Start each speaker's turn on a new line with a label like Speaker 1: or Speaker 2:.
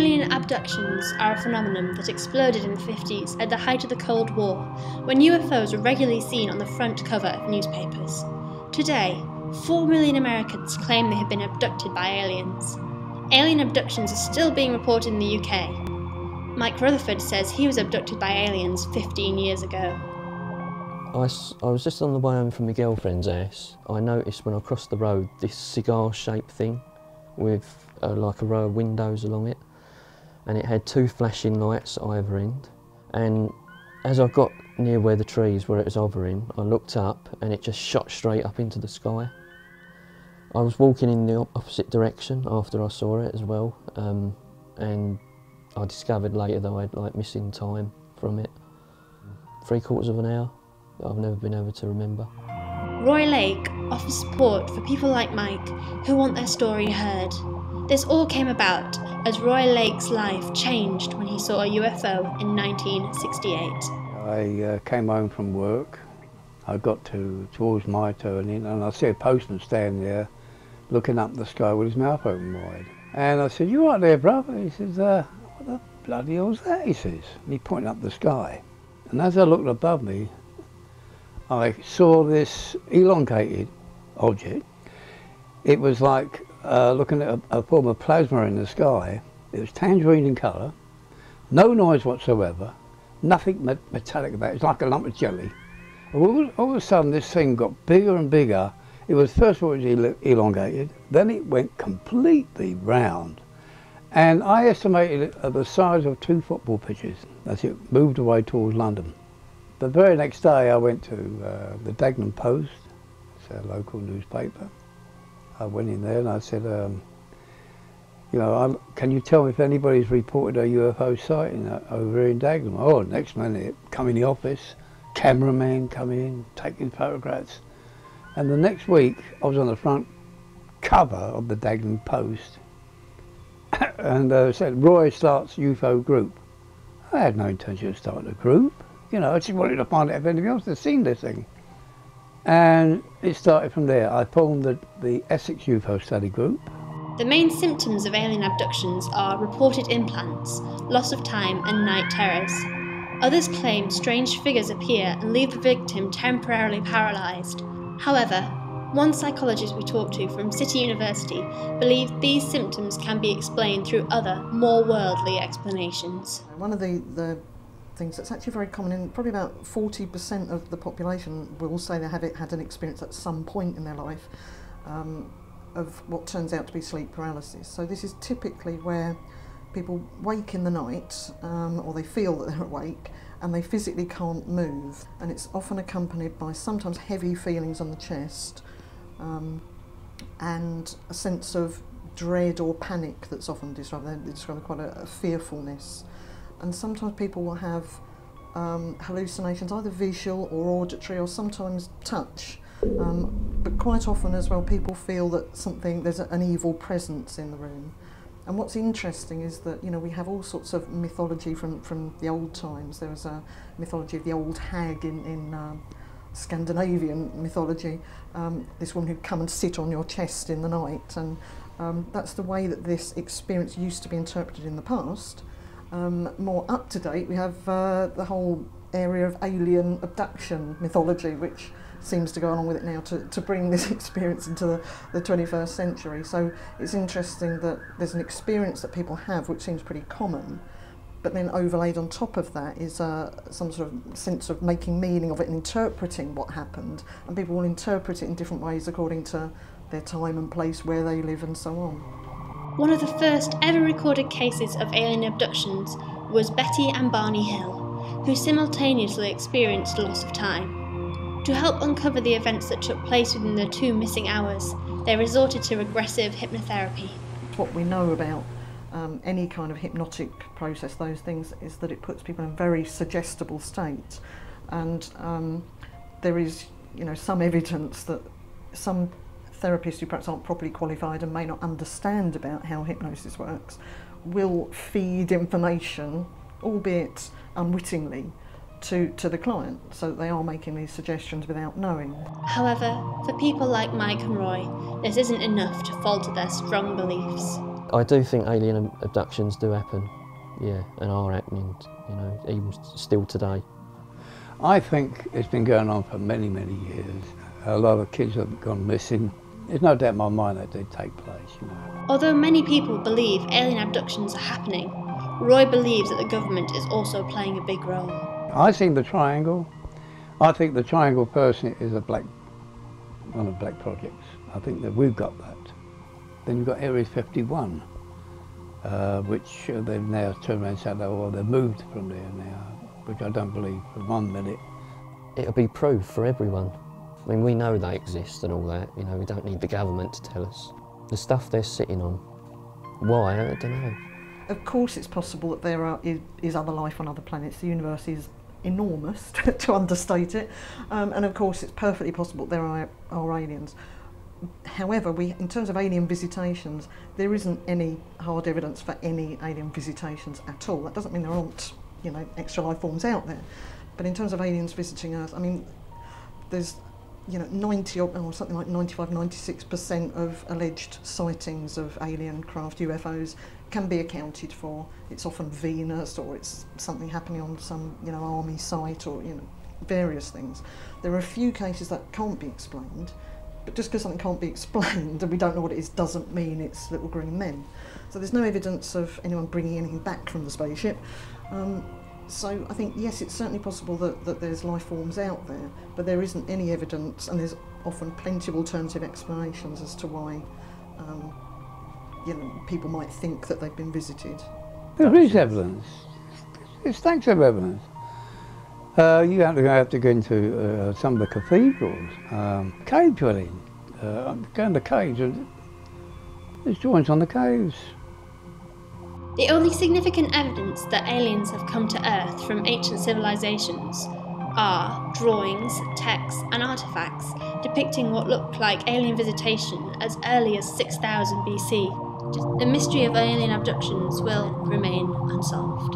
Speaker 1: Alien abductions are a phenomenon that exploded in the 50s at the height of the Cold War, when UFOs were regularly seen on the front cover of newspapers. Today, 4 million Americans claim they have been abducted by aliens. Alien abductions are still being reported in the UK. Mike Rutherford says he was abducted by aliens 15 years ago.
Speaker 2: I was just on the way home from my girlfriend's house. I noticed when I crossed the road this cigar-shaped thing with like a row of windows along it, and it had two flashing lights at either end. And as I got near where the trees where it was hovering, I looked up and it just shot straight up into the sky. I was walking in the opposite direction after I saw it as well, and I discovered later that I'd like missing time from it. 3/4 of an hour that I've never been able to remember.
Speaker 1: Roy Lake offers support for people like Mike who want their story heard. This all came about as Roy Lake's life changed when he saw a UFO in 1968.
Speaker 3: I came home from work. I got towards my turning and I see a postman standing there looking up the sky with his mouth open wide. And I said, "You right there, brother?" He says, "What the bloody hell's that?" he says. And he pointed up the sky. And as I looked above me, I saw this elongated object. It was like looking at a form of plasma in the sky. It was tangerine in colour, no noise whatsoever, nothing metallic about it. It's like a lump of jelly. All of a sudden this thing got bigger and bigger. It was, first of all, it was elongated, then it went completely round. And I estimated it at the size of 2 football pitches as it moved away towards London. The very next day I went to the Dagenham Post, it's a local newspaper. I went in there and I said, you know, can you tell me if anybody's reported a UFO sighting over here in Dagenham? Oh, next minute, come in the office, cameraman come in, taking photographs. And the next week I was on the front cover of the Dagenham Post and said, "Roy starts UFO group." I had no intention of starting a group. You know, I just wanted to find out if anybody else had seen this thing. And it started from there. I formed the Essex UFO Study Group.
Speaker 1: The main symptoms of alien abductions are reported implants, loss of time and night terrors. Others claim strange figures appear and leave the victim temporarily paralysed. However, one psychologist we talked to from City University believed these symptoms can be explained through other, more worldly explanations.
Speaker 4: One of the things that's actually very common, in probably about 40% of the population will say they have had an experience at some point in their life of what turns out to be sleep paralysis. So this is typically where people wake in the night or they feel that they're awake and they physically can't move, and it's often accompanied by sometimes heavy feelings on the chest and a sense of dread or panic that's often described. They describe quite a fearfulness. And sometimes people will have hallucinations, either visual or auditory or sometimes touch. But quite often as well, people feel that there's an evil presence in the room. And what's interesting is that, you know, we have all sorts of mythology from the old times. There was a mythology of the old hag in Scandinavian mythology, this woman who'd come and sit on your chest in the night. And that's the way that this experience used to be interpreted in the past. More up to date, we have the whole area of alien abduction mythology, which seems to go along with it now to bring this experience into the 21st century. So it's interesting that there's an experience that people have which seems pretty common, but then overlaid on top of that is some sort of sense of making meaning of it and interpreting what happened, and people will interpret it in different ways according to their time and place, where they live and so on.
Speaker 1: One of the first ever recorded cases of alien abductions was Betty and Barney Hill, who simultaneously experienced loss of time. To help uncover the events that took place within the 2 missing hours, they resorted to regressive hypnotherapy.
Speaker 4: What we know about any kind of hypnotic process, those things, is that it puts people in a very suggestible state, and there is, you know, some evidence that some therapists who perhaps aren't properly qualified and may not understand about how hypnosis works will feed information, albeit unwittingly, to the client, so that they are making these suggestions without knowing.
Speaker 1: However, for people like Mike and Roy, this isn't enough to falter their strong beliefs.
Speaker 2: I do think alien abductions do happen, yeah, and are happening, you know, even still today.
Speaker 3: I think it's been going on for many, many years. A lot of kids have gone missing. There's no doubt in my mind that they take place, you know.
Speaker 1: Although many people believe alien abductions are happening, Roy believes that the government is also playing a big role.
Speaker 3: I think the triangle. I think the triangle person is one of the black projects. I think that we've got that. Then you've got Area 51, which they've now turned around and said, oh, well, they've moved from there now, which I don't believe for 1 minute.
Speaker 2: It'll be proof for everyone. I mean, we know they exist and all that, you know, we don't need the government to tell us. The stuff they're sitting on, why, I don't know.
Speaker 4: Of course it's possible that there is other life on other planets. The universe is enormous, to understate it, and of course it's perfectly possible there are aliens. However, in terms of alien visitations, there isn't any hard evidence for any alien visitations at all. That doesn't mean there aren't, you know, extra life forms out there. But in terms of aliens visiting Earth, I mean, there's, you know, 90 or something like 95–96% of alleged sightings of alien craft, UFOs, can be accounted for. It's often Venus, or it's something happening on some, you know, army site, or, you know, various things. There are a few cases that can't be explained, but just because something can't be explained and we don't know what it is doesn't mean it's little green men. So there's no evidence of anyone bringing anything back from the spaceship. So I think, yes, it's certainly possible that there's life forms out there, but there isn't any evidence, and there's often plenty of alternative explanations as to why you know, people might think that they've been visited.
Speaker 3: There is evidence. There's stacks of evidence. You have to go into some of the cathedrals, cave dwelling, go into caves, and there's joints on the caves.
Speaker 1: The only significant evidence that aliens have come to Earth from ancient civilizations are drawings, texts, and artifacts depicting what looked like alien visitation as early as 6000 BC. The mystery of alien abductions will remain unsolved.